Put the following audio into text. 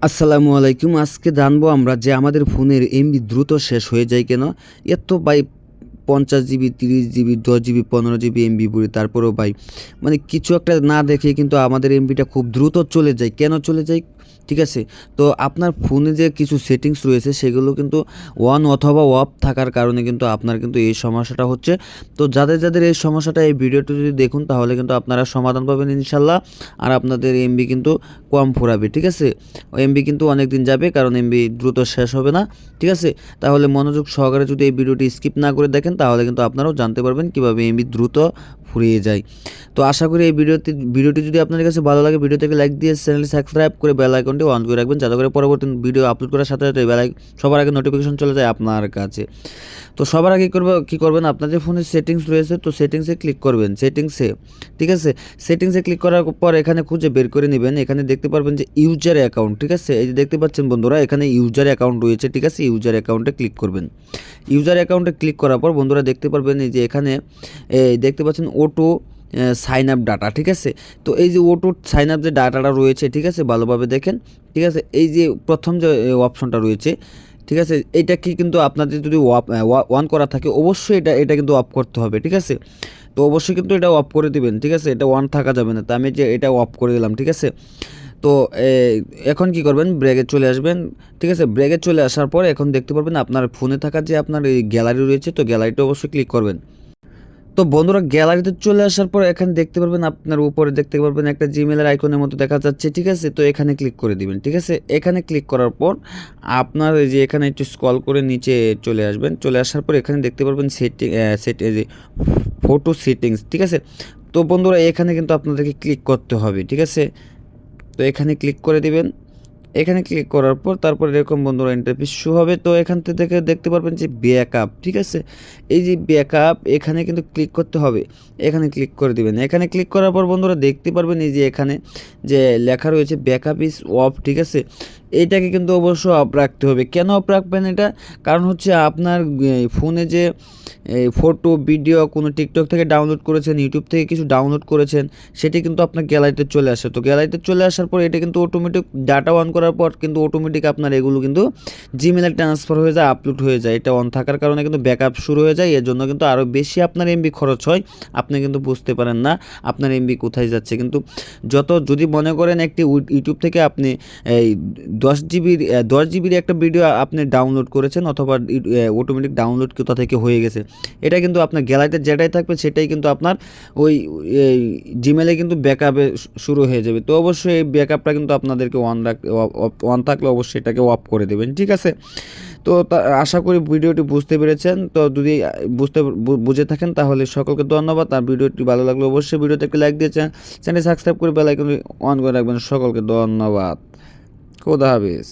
আসসালামু আলাইকুম। আজকে জানবো আমরা যে আমাদের ফোনের এমবি দ্রুত শেষ হয়ে যায় কেন? এত ভাই ৫০ GB, ৩০ GB, ১০ GB, ১৫ GB MB ভরি তারপরেও ভাই মানে কিছু একটা না দেখে কিন্তু আমাদের এমবিটা খুব দ্রুত চলে যায়। কেন চলে যায়? ঠিক আছে? তো আপনার ফোনে যে কিছু সেটিংস রয়েছে সেগুলো কিন্তু অন অথবা অফ থাকার কারণে কিন্তু আপনার কিন্তু এই সমস্যাটা হচ্ছে। তো যাদের এই সমস্যাটা এই ভিডিওটি যদি দেখুন তাহলে কিন্তু আপনারা সমাধান পাবেন ইনশাআল্লাহ। আর আপনাদের এমবি কিন্তু কম ফুরাবে। ঠিক আছে? এমবি কিন্তু অনেকদিন যাবে কারণ এমবি দ্রুত শেষ হবে না। ঠিক আছে? তাহলে মনোযোগ সহকারে যদি এই ভিডিওটি স্কিপ না করে দেখেন তাহলে কিন্তু আপনারাও জানতে পারবেন কীভাবে এমবি দ্রুত ফুরিয়ে যায়। তো আশা করি এই ভিডিওটি যদি আপনাদের কাছে ভালো লাগে ভিডিওটিকে লাইক দিয়ে চ্যানেলটি সাবস্ক্রাইব করে বেল আইকনটি অন করে রাখবেন যাতে করে পরবর্তী ভিডিও আপলোড করার সাথে সাথে সবার আগে নোটিফিকেশন চলে যায় আপনার কাছে। তো সবার আগে কী করবেন আপনাদের ফোনে সেটিংস রয়েছে তো সেটিংসে ক্লিক করবেন ঠিক আছে? সেটিংসে ক্লিক করার পর এখানে খুঁজে বের করে নেবেন। এখানে দেখতে পারবেন যে ইউজার অ্যাকাউন্ট, ঠিক আছে? এই যে দেখতে পাচ্ছেন বন্ধুরা এখানে ইউজার অ্যাকাউন্ট রয়েছে, ঠিক আছে? ইউজার অ্যাকাউন্টে ক্লিক করবেন। ইউজার অ্যাকাউন্টে ক্লিক করার পর বন্ধুরা দেখতে পারবেন এই যে এখানে দেখতে পাচ্ছেন অটো সাইন আপ ডাটা, ঠিক আছে? তো এই যে অটো সাইন আপ যে ডাটাটা রয়েছে, ঠিক আছে? ভালোভাবে দেখেন, ঠিক আছে? এই যে প্রথম যে অপশনটা রয়েছে, ঠিক আছে? এইটা কি কিন্তু আপনাদের যদি অন করা থাকে অবশ্যই এটা কিন্তু অফ করতে হবে, ঠিক আছে? তো অবশ্যই কিন্তু এটা অফ করে দিবেন, ঠিক আছে? এটা অন থাকা যাবে না। তো আমি যে এটা অফ করে দিলাম, ঠিক আছে? তো এখন কি করবেন ব্রেকে চলে আসবেন, ঠিক আছে? ব্রেকে চলে আসার পর এখন দেখতে পারবেন আপনার ফোনে থাকা যে আপনার এই গ্যালারি রয়েছে তো গ্যালারিটা অবশ্যই ক্লিক করবেন। তো বন্ধুরা গ্যালারিতে চলে আসার পর এখানে দেখতে পারবেন আপনার উপরে দেখতে পারবেন একটা জিমেলের আইকনের মতো দেখা যাচ্ছে, ঠিক আছে? তো এখানে ক্লিক করে দিবেন, ঠিক আছে? এখানে ক্লিক করার পর আপনার এই যে এখানে একটু স্ক্রল করে নিচে চলে আসবেন। চলে আসার পর এখানে দেখতে পারবেন এই যে ফটো সেটিংস, ঠিক আছে? তো বন্ধুরা এখানে কিন্তু আপনাদেরকে ক্লিক করতে হবে, ঠিক আছে? তো এখানে ক্লিক করে দিবেন। এখানে ক্লিক করার পর তারপর এরকম বন্ধুরা ইন্টারফেস শো হবে। তো এখান থেকে দেখতে পারবেন যে ব্যাকআপ, ঠিক আছে? এই যে ব্যাকআপ এখানে কিন্তু ক্লিক করতে হবে। এখানে ক্লিক করে দিবেন। এখানে ক্লিক করার পর বন্ধুরা দেখতে পারবেন এই যে এখানে যে লেখা রয়েছে ব্যাকআপ ইজ অফ, ঠিক আছে? এইটাকে কিন্তু অবশ্য অফ রাখতে হবে। কেন অফ রাখবেন এটা? কারণ হচ্ছে আপনার ফোনে যে ফটো, ভিডিও কোনো টিকটক থেকে ডাউনলোড করেছেন, ইউটিউব থেকে কিছু ডাউনলোড করেছেন সেটি কিন্তু আপনার গ্যালারিতে চলে আসে। তো গ্যালারিতে চলে আসার পর এটা কিন্তু অটোমেটিক ডাটা অন করার পর কিন্তু অটোমেটিক আপনার এগুলো কিন্তু জিমেলে ট্রান্সফার হয়ে যায়, আপলোড হয়ে যায়। এটা অন থাকার কারণে কিন্তু ব্যাকআপ শুরু হয়ে যায়। এর জন্য কিন্তু আরও বেশি আপনার এমবি খরচ হয়। আপনি কিন্তু বুঝতে পারেন না আপনার এমবি কোথায় যাচ্ছে। কিন্তু যদি মনে করেন একটি ইউটিউব থেকে আপনি এই 10 জিবির একটা ভিডিও আপনি ডাউনলোড করেছেন অথবা অটোমেটিক ডাউনলোড কোথা থেকে হয়ে গেছে, এটা কিন্তু আপনার গ্যালারিতে যেটাই থাকবে সেটাই কিন্তু আপনার ওই জিমেলে কিন্তু ব্যাকআপে শুরু হয়ে যাবে। তো অবশ্যই এই ব্যাকআপটা কিন্তু আপনাদেরকে অন থাকলে অবশ্যই এটাকে অফ করে দেবেন, ঠিক আছে? তো আশা করি ভিডিওটি বুঝতে পেরেছেন। তো যদি বুঝে থাকেন তাহলে সকলকে ধন্যবাদ। আর ভিডিওটি ভালো লাগলে অবশ্যই ভিডিওতে একটি লাইক দিয়েছেন, চ্যানেলটি সাবস্ক্রাইব করে বেল আইকন অন করে রাখবেন। সকলকে ধন্যবাদ। খোদা হাফেজ।